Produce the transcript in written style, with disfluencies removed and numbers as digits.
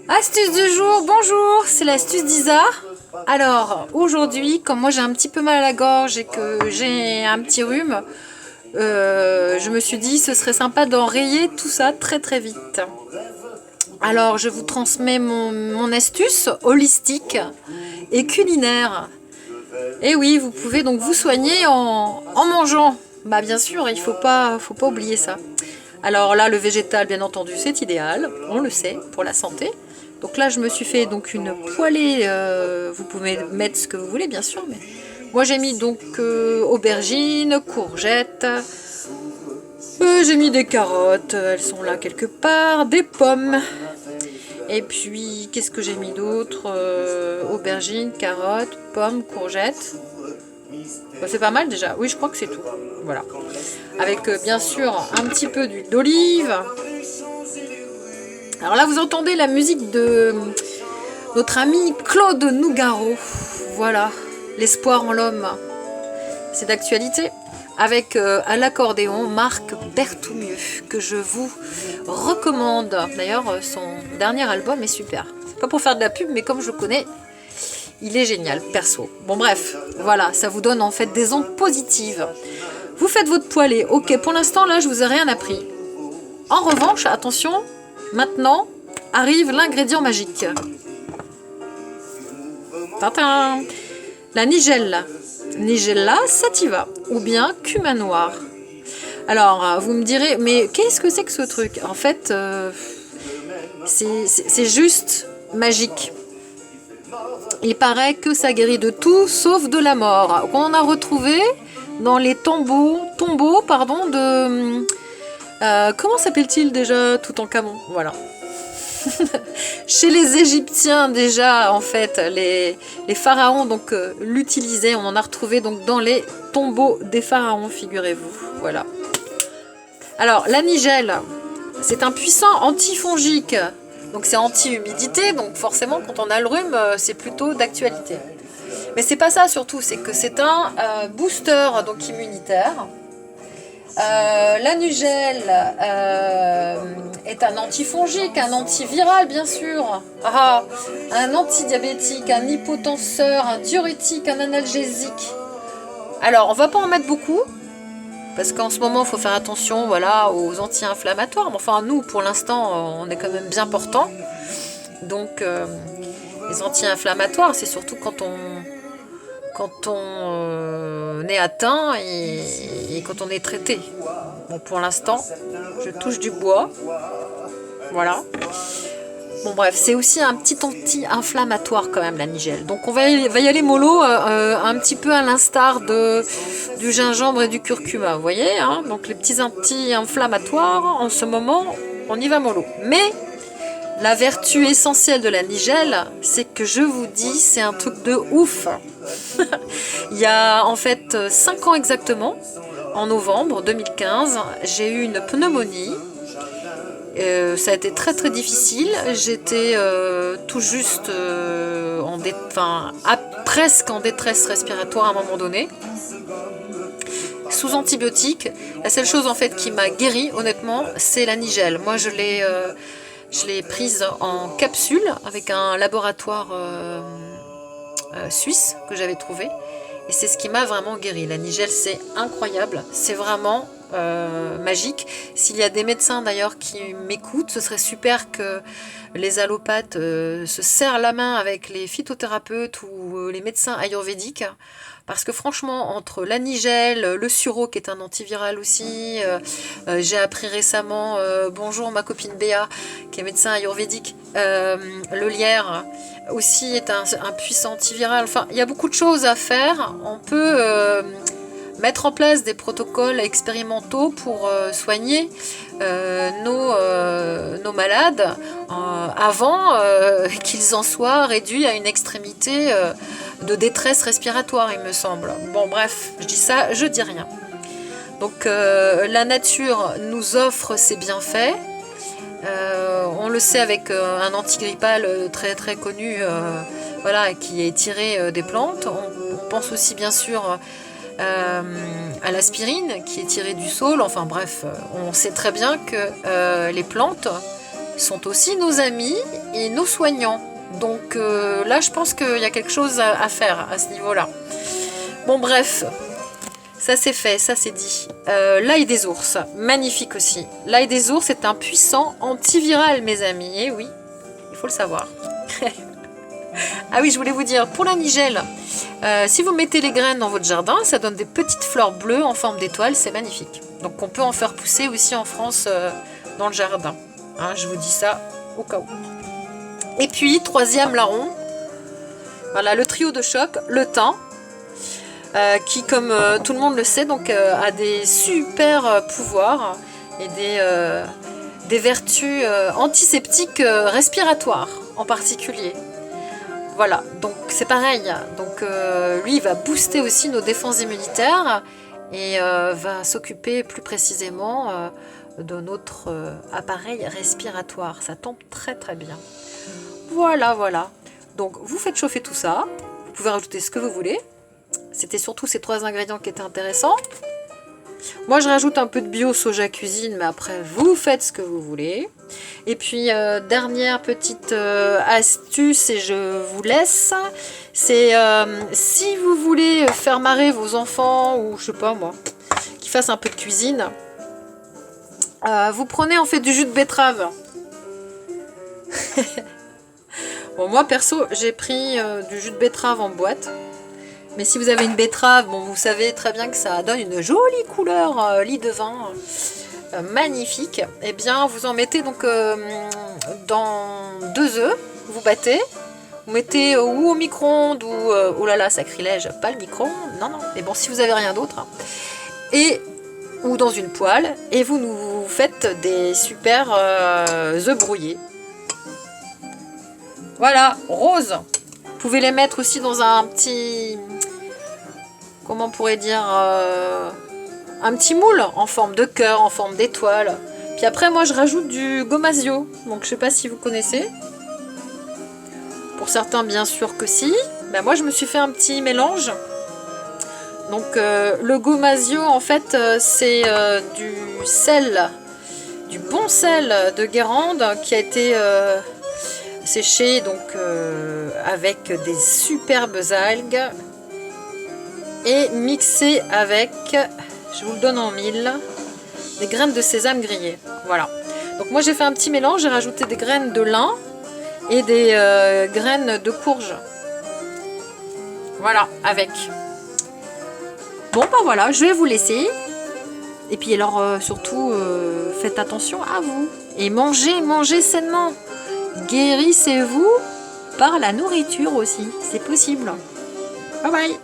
Astuce du jour, bonjour, c'est l'astuce d'Isa. Alors aujourd'hui, comme moi j'ai un petit peu mal à la gorge et que j'ai un petit rhume, je me suis dit ce serait sympa d'enrayer tout ça très vite. Alors je vous transmets mon astuce holistique et culinaire. Et oui, vous pouvez donc vous soigner en mangeant. Bah bien sûr, il faut pas oublier ça. Alors là, le végétal, bien entendu, c'est idéal, on le sait, pour la santé. Donc là, je me suis fait donc une poêlée, vous pouvez mettre ce que vous voulez, bien sûr, mais moi j'ai mis donc aubergines, courgettes, j'ai mis des carottes, elles sont là quelque part, des pommes, et puis qu'est-ce que j'ai mis d'autre, aubergines, carottes, pommes, courgettes. Bon, c'est pas mal déjà, oui je crois que c'est tout, voilà. Avec bien sûr un petit peu d'huile d'olive. Alors là vous entendez la musique de notre ami Claude Nougaro, voilà, l'espoir en l'homme, c'est d'actualité, avec à l'accordéon Marc Berthoumieux, que je vous recommande. D'ailleurs son dernier album est super, c'est pas pour faire de la pub mais comme je connais, il est génial, perso. Bon bref, voilà, ça vous donne en fait des ondes positives. Vous faites votre poêlée, ok, pour l'instant là je vous ai rien appris. En revanche, attention, maintenant arrive l'ingrédient magique. Tintin, la nigella. Nigella sativa ou bien cumin noir. Alors, vous me direz, mais qu'est-ce que c'est que ce truc? En fait, c'est juste magique. Il paraît que ça guérit de tout sauf de la mort. On a retrouvé dans les tombeaux de... comment s'appelle-t-il déjà? Toutankhamon, voilà. Chez les Égyptiens déjà, en fait, les pharaons donc l'utilisaient. On en a retrouvé donc dans les tombeaux des pharaons, figurez-vous. Voilà. Alors la nigelle, c'est un puissant antifongique. Donc c'est anti-humidité, donc forcément quand on a le rhume, c'est plutôt d'actualité. Mais c'est pas ça surtout, c'est que c'est un booster donc immunitaire. La nigelle est un antifongique, un antiviral bien sûr, un antidiabétique, un hypotenseur, un diurétique, un analgésique. Alors on va pas en mettre beaucoup, parce qu'en ce moment il faut faire attention voilà, aux anti-inflammatoires, mais enfin nous pour l'instant on est quand même bien portant. Donc les anti-inflammatoires c'est surtout quand on est atteint et quand on est traité. Bon, pour l'instant, je touche du bois. Voilà. Bon, bref, c'est aussi un petit anti-inflammatoire quand même, la nigelle. Donc, on va y aller mollo, un petit peu à l'instar du gingembre et du curcuma. Vous voyez, hein, donc, les petits anti-inflammatoires, en ce moment, on y va mollo. Mais la vertu essentielle de la nigelle, c'est que je vous dis, c'est un truc de ouf. Il y a en fait 5 ans exactement, en novembre 2015, j'ai eu une pneumonie. Ça a été très difficile. J'étais tout juste presque en détresse respiratoire à un moment donné, sous antibiotiques. La seule chose en fait qui m'a guéri, honnêtement, c'est la nigelle. Moi, je l'ai prise en capsule avec un laboratoire suisse que j'avais trouvé. Et c'est ce qui m'a vraiment guéri. La nigelle, c'est incroyable. C'est vraiment magique. S'il y a des médecins d'ailleurs qui m'écoutent, ce serait super que les allopathes se serrent la main avec les phytothérapeutes ou les médecins ayurvédiques. Parce que franchement, entre la nigelle, le sureau qui est un antiviral aussi, j'ai appris récemment, bonjour ma copine Béa, qui est médecin ayurvédique, le lierre aussi est un puissant antiviral. Enfin, il y a beaucoup de choses à faire. On peut mettre en place des protocoles expérimentaux pour soigner nos malades avant qu'ils en soient réduits à une extrémité de détresse respiratoire, il me semble. Bon bref, je dis ça, je dis rien. Donc la nature nous offre ses bienfaits. On le sait avec un antigrippal très connu, voilà, qui est tiré des plantes. On pense aussi bien sûr à l'aspirine qui est tirée du saule. Enfin bref, on sait très bien que les plantes sont aussi nos amis et nos soignants. Donc là, je pense qu'il y a quelque chose à faire à ce niveau-là. Bon bref, ça c'est fait, ça c'est dit. L'ail des ours, magnifique aussi. L'ail des ours est un puissant antiviral, mes amis. Et oui, il faut le savoir. Ah oui, je voulais vous dire, pour la nigelle, si vous mettez les graines dans votre jardin, ça donne des petites fleurs bleues en forme d'étoiles, c'est magnifique. Donc on peut en faire pousser aussi en France dans le jardin. Hein, je vous dis ça au cas où. Et puis, troisième larron, voilà, le trio de choc, le thym, qui, comme tout le monde le sait, donc, a des super pouvoirs et des vertus antiseptiques respiratoires en particulier. Voilà, donc c'est pareil. Donc lui, il va booster aussi nos défenses immunitaires et va s'occuper plus précisément de notre appareil respiratoire. Ça tombe très très bien. Voilà, voilà. Donc vous faites chauffer tout ça. Vous pouvez rajouter ce que vous voulez. C'était surtout ces 3 ingrédients qui étaient intéressants. Moi, je rajoute un peu de bio soja cuisine, mais après, vous faites ce que vous voulez. Et puis, dernière petite astuce, et je vous laisse, c'est si vous voulez faire marrer vos enfants, ou je sais pas moi, qui fassent un peu de cuisine, vous prenez en fait du jus de betterave. Bon, moi, perso, j'ai pris du jus de betterave en boîte. Mais si vous avez une betterave, bon, vous savez très bien que ça donne une jolie couleur lit de vin, magnifique. Et bien, vous en mettez donc dans 2 œufs, vous battez, vous mettez ou au micro-ondes ou oh là là, sacrilège, pas le micro-ondes, non non. Mais bon, si vous avez rien d'autre, ou dans une poêle, et vous faites des super œufs brouillés. Voilà, rose. Vous pouvez les mettre aussi dans un petit, comment on pourrait dire, un petit moule en forme de cœur, en forme d'étoile. Puis après, moi, je rajoute du gomasio. Donc, je sais pas si vous connaissez. Pour certains, bien sûr que si. Ben, moi, je me suis fait un petit mélange. Donc, le gomasio, en fait, c'est du sel, du bon sel de Guérande qui a été séché donc avec des superbes algues et mixé avec, je vous le donne en mille, des graines de sésame grillées. Voilà. Donc moi j'ai fait un petit mélange, j'ai rajouté des graines de lin et des graines de courge. Voilà, avec. Bon ben voilà, je vais vous laisser. Et puis alors surtout faites attention à vous et mangez sainement. Guérissez-vous par la nourriture aussi, c'est possible. Bye bye.